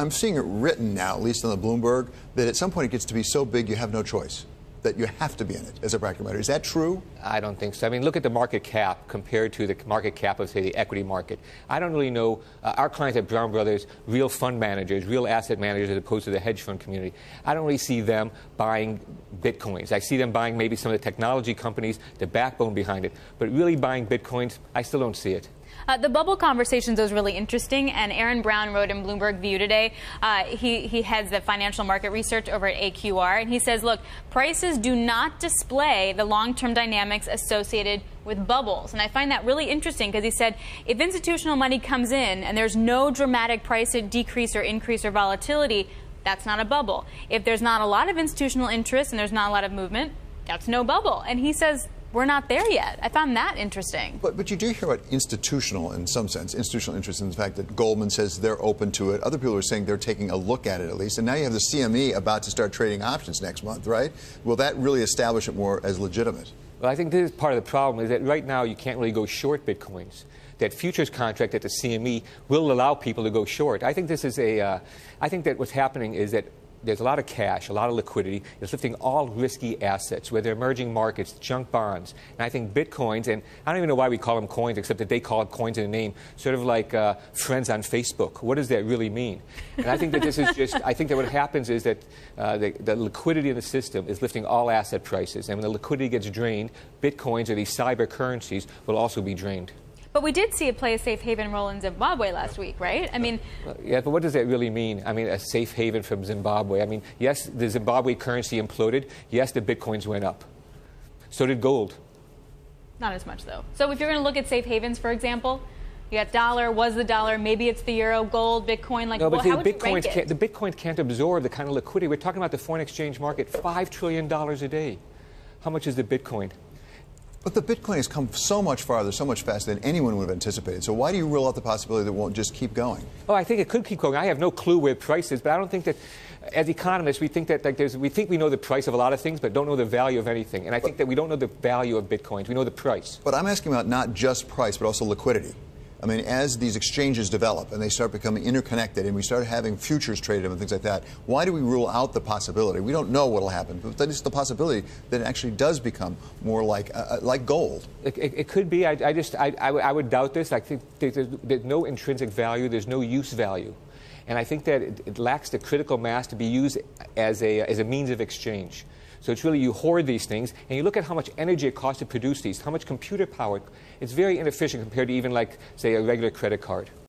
I'm seeing it written now, at least on the Bloomberg, that at some point it gets to be so big you have no choice, that you have to be in it as a practical matter. Is that true? I don't think so. I mean, look at the market cap compared to the market cap of, say, the equity market. I don't really know. Our clients at Brown Brothers, real fund managers, real asset managers, as opposed to the hedge fund community, I don't really see them buying Bitcoins. I see them buying maybe some of the technology companies, the backbone behind it. But really buying Bitcoins, I still don't see it. The bubble conversations was really interesting, and Aaron Brown wrote in Bloomberg View today. He heads the financial market research over at AQR, and he says, look, prices do not display the long-term dynamics associated with bubbles. And I find that really interesting because he said if institutional money comes in and there's no dramatic price decrease or increase or volatility, that's not a bubble. If there's not a lot of institutional interest and there's not a lot of movement, that's no bubble. And he says we're not there yet. I found that interesting. But you do hear about institutional, in some sense, institutional interest in the fact that Goldman says they're open to it. Other people are saying they're taking a look at it at least. And now you have the CME about to start trading options next month, right? Will that really establish it more as legitimate? Well, I think this is part of the problem, is that right now you can't really go short Bitcoins. That futures contract at the CME will allow people to go short. I think this is I think that what's happening is that there's a lot of cash, a lot of liquidity. It's lifting all risky assets, whether emerging markets, junk bonds. And I think Bitcoins, and I don't even know why we call them coins, except that they call it coins in the name, sort of like friends on Facebook. What does that really mean? And I think that this is just, I think that what happens is that the liquidity in the system is lifting all asset prices. And when the liquidity gets drained, Bitcoins or these cyber currencies will also be drained. But we did see it play a safe haven role in Zimbabwe last week, right? I mean, yeah, but what does that really mean? I mean, a safe haven from Zimbabwe. I mean, yes, the Zimbabwe currency imploded. Yes, the Bitcoins went up. So did gold. Not as much, though. So if you're going to look at safe havens, for example, you got dollar, was the dollar, maybe it's the euro, gold, Bitcoin. Like, no, but well, how would you rank it? The Bitcoin can't absorb the kind of liquidity. We're talking about the foreign exchange market, $5 trillion a day. How much is the Bitcoin? But the Bitcoin has come so much farther, so much faster than anyone would have anticipated. So why do you rule out the possibility that it won't just keep going? Oh, I think it could keep going. I have no clue where the price is, but I don't think that, as economists, we think that we think we know the price of a lot of things, but don't know the value of anything. And I think that we don't know the value of Bitcoins. We know the price. But I'm asking about not just price, but also liquidity. I mean, as these exchanges develop and they start becoming interconnected and we start having futures traded and things like that, why do we rule out the possibility? We don't know what will happen, but that is the possibility that it actually does become more like gold. It could be. I would doubt this. I think there's no intrinsic value. There's no use value. And I think that it lacks the critical mass to be used as a means of exchange. So it's really, you hoard these things, and you look at how much energy it costs to produce these, how much computer power. It's very inefficient compared to even, like, say, a regular credit card.